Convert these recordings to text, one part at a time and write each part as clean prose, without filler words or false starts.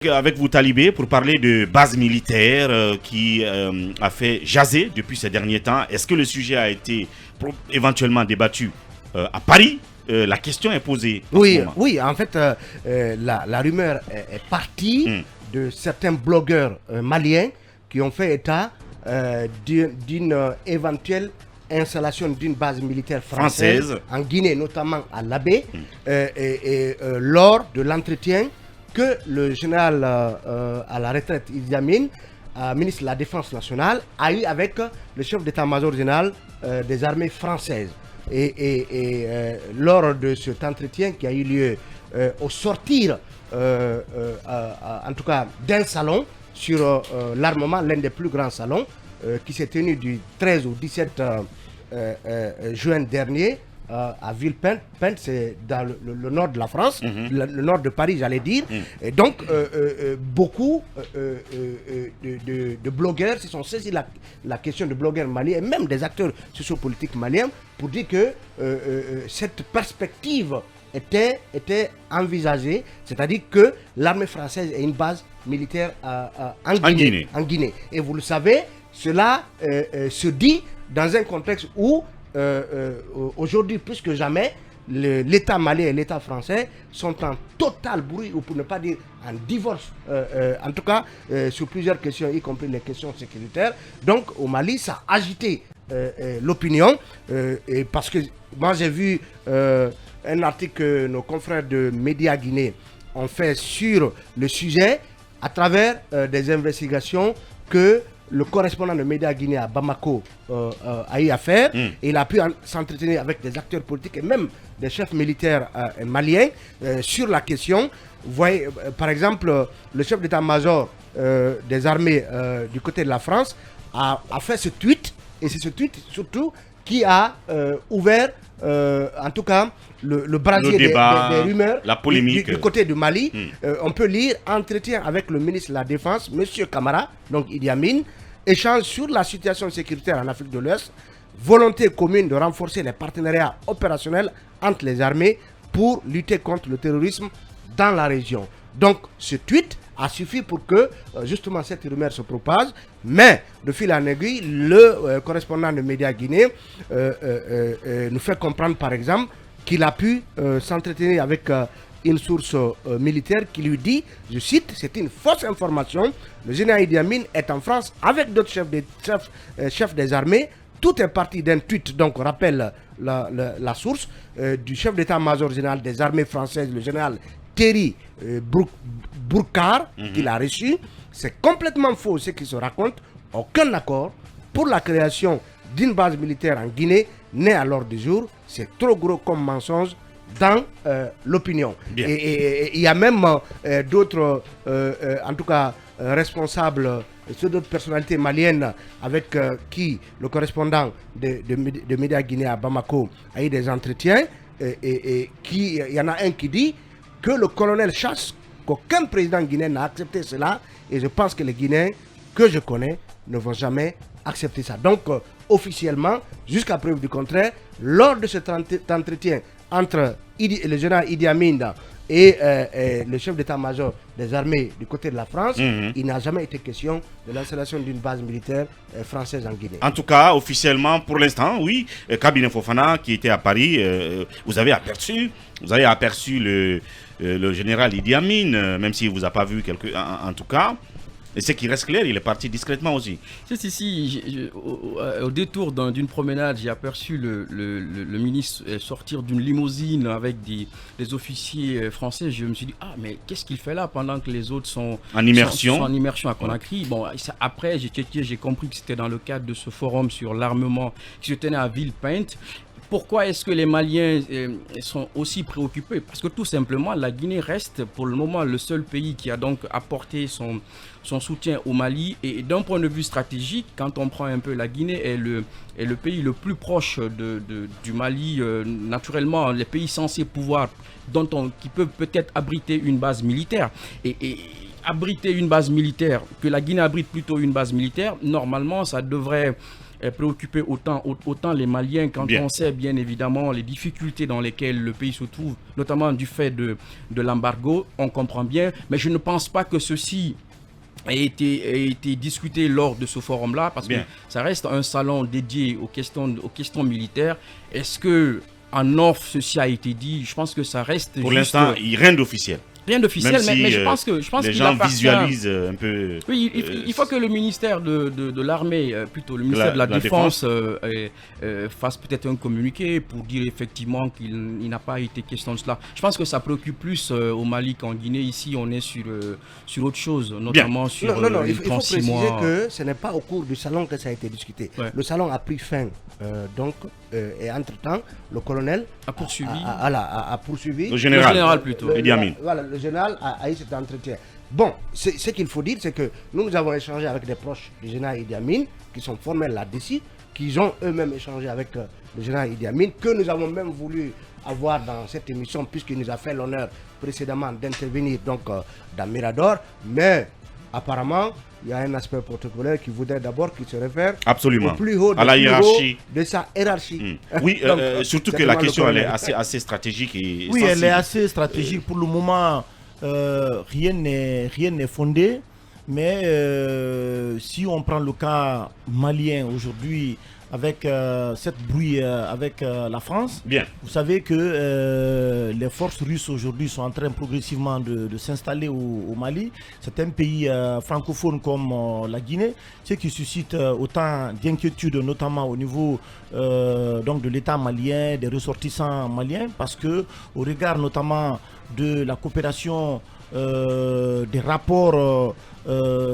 Avec vous, Talibé, pour parler de base militaire qui a fait jaser depuis ces derniers temps. Est-ce que le sujet a été éventuellement débattu à Paris? La question est posée. Oui, en fait, la rumeur est partie de certains blogueurs maliens qui ont fait état d'une éventuelle installation d'une base militaire française en Guinée, notamment à Labé, lors de l'entretien que le général à la retraite Idi Amin, ministre de la Défense nationale, a eu avec le chef d'état-major général des armées françaises. Lors de cet entretien qui a eu lieu au sortir, en tout cas, d'un salon sur l'armement, l'un des plus grands salons, qui s'est tenu du 13 au 17 juin dernier, à Villepinte, c'est dans le nord de la France, le nord de Paris, j'allais dire. Et donc, beaucoup de blogueurs se sont saisis la question de blogueurs maliens et même des acteurs sociopolitiques maliens pour dire que cette perspective était envisagée, c'est-à-dire que l'armée française ait une base militaire en Guinée. Et vous le savez, cela se dit dans un contexte où aujourd'hui, plus que jamais, l'État malien et l'État français sont en total bruit, ou pour ne pas dire en divorce, en tout cas sur plusieurs questions, y compris les questions sécuritaires. Donc au Mali, ça a agité l'opinion, parce que moi j'ai vu un article que nos confrères de médias guinéens ont fait sur le sujet à travers des investigations que le correspondant de médias guinéens à Bamako a eu à faire. Il a pu s'entretenir avec des acteurs politiques et même des chefs militaires maliens sur la question. Vous voyez, par exemple, le chef d'état-major des armées du côté de la France a fait ce tweet, et c'est ce tweet surtout qui a ouvert en tout cas le brasier des rumeurs, la polémique du côté du Mali. On peut lire: entretien avec le ministre de la Défense, M. Camara, donc Idi Amin, échange sur la situation sécuritaire en Afrique de l'Ouest, volonté commune de renforcer les partenariats opérationnels entre les armées pour lutter contre le terrorisme dans la région. Donc ce tweet a suffi pour que justement cette rumeur se propage, mais de fil en aiguille, le correspondant de médias guinéens nous fait comprendre par exemple qu'il a pu s'entretenir avec une source militaire qui lui dit, je cite: c'est une fausse information, le général Idi Amin est en France avec d'autres chefs des armées. Tout est parti d'un tweet, donc on rappelle la source du chef d'état-major général des armées françaises, le général Thierry Bourcard, qu'il a reçu. C'est complètement faux ce qui se raconte. Aucun accord pour la création d'une base militaire en Guinée n'est à l'ordre du jour. C'est trop gros comme mensonge dans l'opinion. Et il y a même d'autres, en tout cas responsables, d'autres personnalités maliennes avec qui le correspondant de médias guinéens à Bamako a eu des entretiens. Il y en a un qui dit que le colonel chasse qu'aucun président guinéen n'a accepté cela, et je pense que les Guinéens que je connais ne vont jamais accepter ça. Donc officiellement, jusqu'à preuve du contraire, lors de cet entretien entre le général Idi Amin et le chef d'état-major des armées du côté de la France, il n'a jamais été question de l'installation d'une base militaire française en Guinée. En tout cas, officiellement, pour l'instant, oui, Kabine Fofana qui était à Paris, vous avez aperçu le général Idi Amin, même s'il ne vous a pas vu en tout cas. Et ce qui reste clair, il est parti discrètement aussi. Au détour d'une promenade, j'ai aperçu le ministre sortir d'une limousine avec des officiers français. Je me suis dit, mais qu'est-ce qu'il fait là pendant que les autres sont en immersion à Conakry. Bon, après, j'ai compris que c'était dans le cadre de ce forum sur l'armement qui se tenait à Villepinte. Pourquoi est-ce que les Maliens sont aussi préoccupés? Parce que tout simplement, la Guinée reste pour le moment le seul pays qui a donc apporté son soutien au Mali. Et d'un point de vue stratégique, quand on prend un peu la Guinée est le pays le plus proche du Mali. Naturellement, les pays censés pouvoir, qui peuvent peut-être abriter une base militaire. Et abriter une base militaire, que la Guinée abrite plutôt une base militaire, normalement, ça devrait préoccuper autant les Maliens quand Bien. on sait bien évidemment les difficultés dans lesquelles le pays se trouve, notamment du fait de l'embargo, on comprend bien, mais je ne pense pas que ceci a été discuté lors de ce forum-là, parce Bien. que ça reste un salon dédié aux questions militaires. Est-ce que en off ceci a été dit? Je pense que ça reste Pour juste l'instant, il rien d'officiel. rien d'officiel, Même si, mais je pense les qu'il gens appartient. visualisent un peu. Oui, il faut que le ministère de l'armée, plutôt le ministère de la Défense, fasse peut-être un communiqué pour dire effectivement qu'il n'a pas été question de cela. Je pense que ça préoccupe plus au Mali qu'en Guinée. Ici, on est sur autre chose, notamment sur Non, les il faut 36 préciser mois. que ce n'est pas au cours du salon que ça a été discuté. Ouais. Le salon a pris fin, et entre-temps, le colonel A poursuivi. a poursuivi. Le général. général plutôt. Idi Amin. Voilà, le général a eu cet entretien. Bon, ce qu'il faut dire, c'est que nous avons échangé avec des proches du général Idi Amin, qui sont formels là-dessus, qui ont eux-mêmes échangé avec le général Idi Amin, que nous avons même voulu avoir dans cette émission, puisqu'il nous a fait l'honneur précédemment d'intervenir donc dans Mirador. Mais apparemment, il y a un aspect protocolaire qui voudrait d'abord qu'il se réfère Absolument. au plus haut, À la hiérarchie. de sa hiérarchie. Oui, Donc, surtout que c'est la vraiment le question elle est colonel. assez stratégique et Oui, elle sensible. est assez stratégique. Pour le moment, rien n'est fondé. Mais si on prend le cas malien aujourd'hui, avec cette brouille avec la France, Bien. vous savez que les forces russes aujourd'hui sont en train progressivement de s'installer au Mali. C'est un pays francophone comme la Guinée, ce qui suscite autant d'inquiétudes, notamment au niveau donc de l'État malien, des ressortissants maliens, parce que au regard notamment de la coopération, des rapports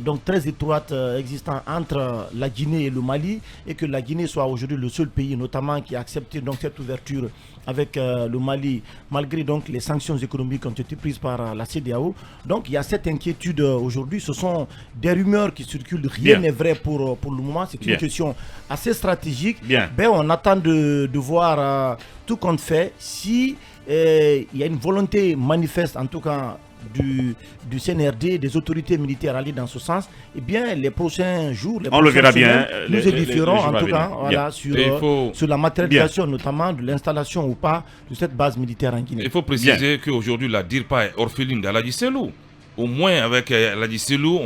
donc très étroites existants entre la Guinée et le Mali, et que la Guinée soit aujourd'hui le seul pays notamment qui a accepté donc cette ouverture avec le Mali, malgré donc les sanctions économiques qui ont été prises par la CEDEAO. Donc il y a cette inquiétude aujourd'hui. Ce sont des rumeurs qui circulent, rien n'est vrai pour le moment. C'est une question assez stratégique. Ben, on attend de voir tout compte fait si il y a une volonté manifeste, en tout cas du CNRD, des autorités militaires alliées dans ce sens. Eh bien, les prochains jours, on le verra bien. Nous édifierons en tout cas voilà, sur la matérialisation notamment de l'installation ou pas de cette base militaire en Guinée. Il faut préciser qu'aujourd'hui la DIRPA est orpheline d'Aladji Selou. Au moins avec Aladji Selou,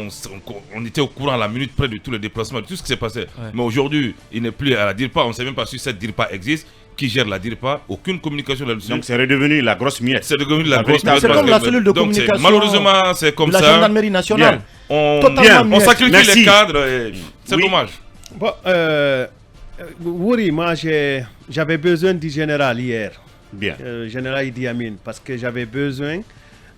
on était au courant à la minute près de tous les déplacements, de tout ce qui s'est passé. Ouais. Mais aujourd'hui, il n'est plus à la DIRPA. On ne sait même pas si cette DIRPA existe. Qui gère la DIRPA, aucune communication là-dessus. Donc c'est redevenu la grosse miette. C'est devenu la grosse miette. C'est comme la cellule de communication. Malheureusement, c'est comme ça. La gendarmerie nationale. On sacrifie les cadres. C'est dommage. Bon, oui, moi j'avais besoin du général hier. Bien. Général Idi Amin, parce que j'avais besoin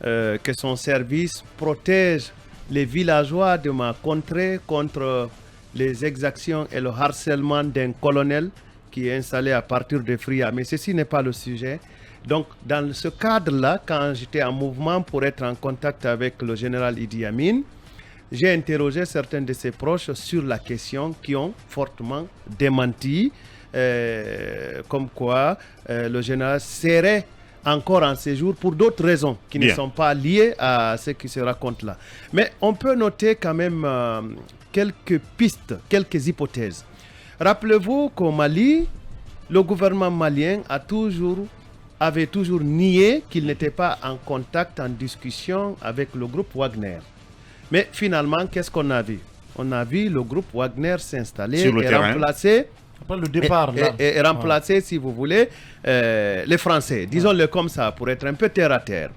que son service protège les villageois de ma contrée contre les exactions et le harcèlement d'un colonel qui est installé à partir de Fria. Mais ceci n'est pas le sujet. Donc, dans ce cadre-là, quand j'étais en mouvement pour être en contact avec le général Idi Amin, j'ai interrogé certains de ses proches sur la question qui ont fortement démenti, comme quoi le général serait encore en séjour pour d'autres raisons qui ne sont pas liées à ce qui se raconte là. Mais on peut noter quand même quelques pistes, quelques hypothèses. Rappelez-vous qu'au Mali, le gouvernement malien avait toujours nié qu'il n'était pas en contact, en discussion avec le groupe Wagner. Mais finalement, qu'est-ce qu'on a vu? On a vu le groupe Wagner s'installer et remplacer, après le départ, et remplacer, si vous voulez, les Français. Disons-le comme ça, pour être un peu terre à terre.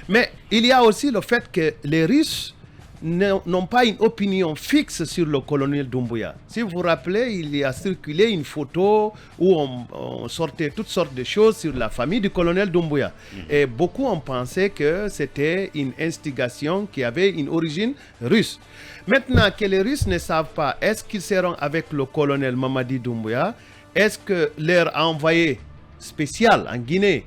Mais il y a aussi le fait que les Russes n'ont pas une opinion fixe sur le colonel Doumbouya. Si vous vous rappelez, il y a circulé une photo où on sortait toutes sortes de choses sur la famille du colonel Doumbouya. Et beaucoup ont pensé que c'était une instigation qui avait une origine russe. Maintenant que les Russes ne savent pas, est-ce qu'ils seront avec le colonel Mamadi Doumbouya? Est-ce que leur envoyé spécial en Guinée,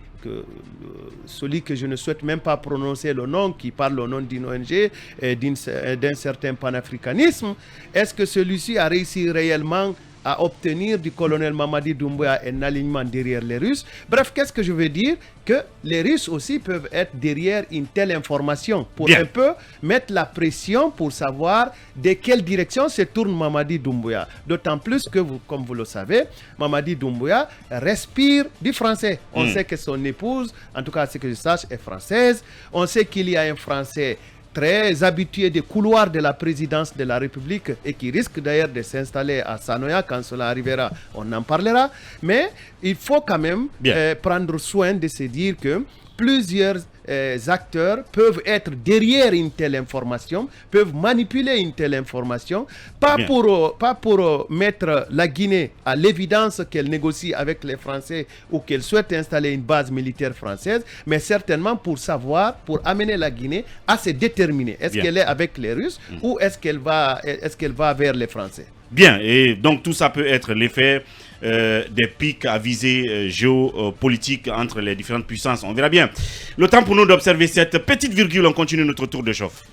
celui que je ne souhaite même pas prononcer le nom, qui parle au nom d'une ONG et d'un certain panafricanisme, est-ce que celui-ci a réussi réellement à obtenir du colonel Mamadi Doumbouya un alignement derrière les Russes. Bref, qu'est-ce que je veux dire? Que les Russes aussi peuvent être derrière une telle information pour un peu mettre la pression pour savoir de quelle direction se tourne Mamadi Doumbouya. D'autant plus que, comme vous le savez, Mamadi Doumbouya respire du français. On sait que son épouse, en tout cas ce que je sache, est française. On sait qu'il y a un Français très habitué des couloirs de la présidence de la République et qui risque d'ailleurs de s'installer à Sanoya quand cela arrivera, on en parlera. Mais il faut quand même prendre soin de se dire que plusieurs acteurs peuvent être derrière une telle information, peuvent manipuler une telle information, pas pour mettre la Guinée à l'évidence qu'elle négocie avec les Français ou qu'elle souhaite installer une base militaire française, mais certainement pour savoir, pour amener la Guinée à se déterminer. Est-ce qu'elle est avec les Russes ou est-ce qu'elle va vers les Français? Bien, et donc tout ça peut être l'effet des pics à visée géopolitique entre les différentes puissances. On verra bien. Le temps pour nous d'observer cette petite virgule, on continue notre tour de chauffe.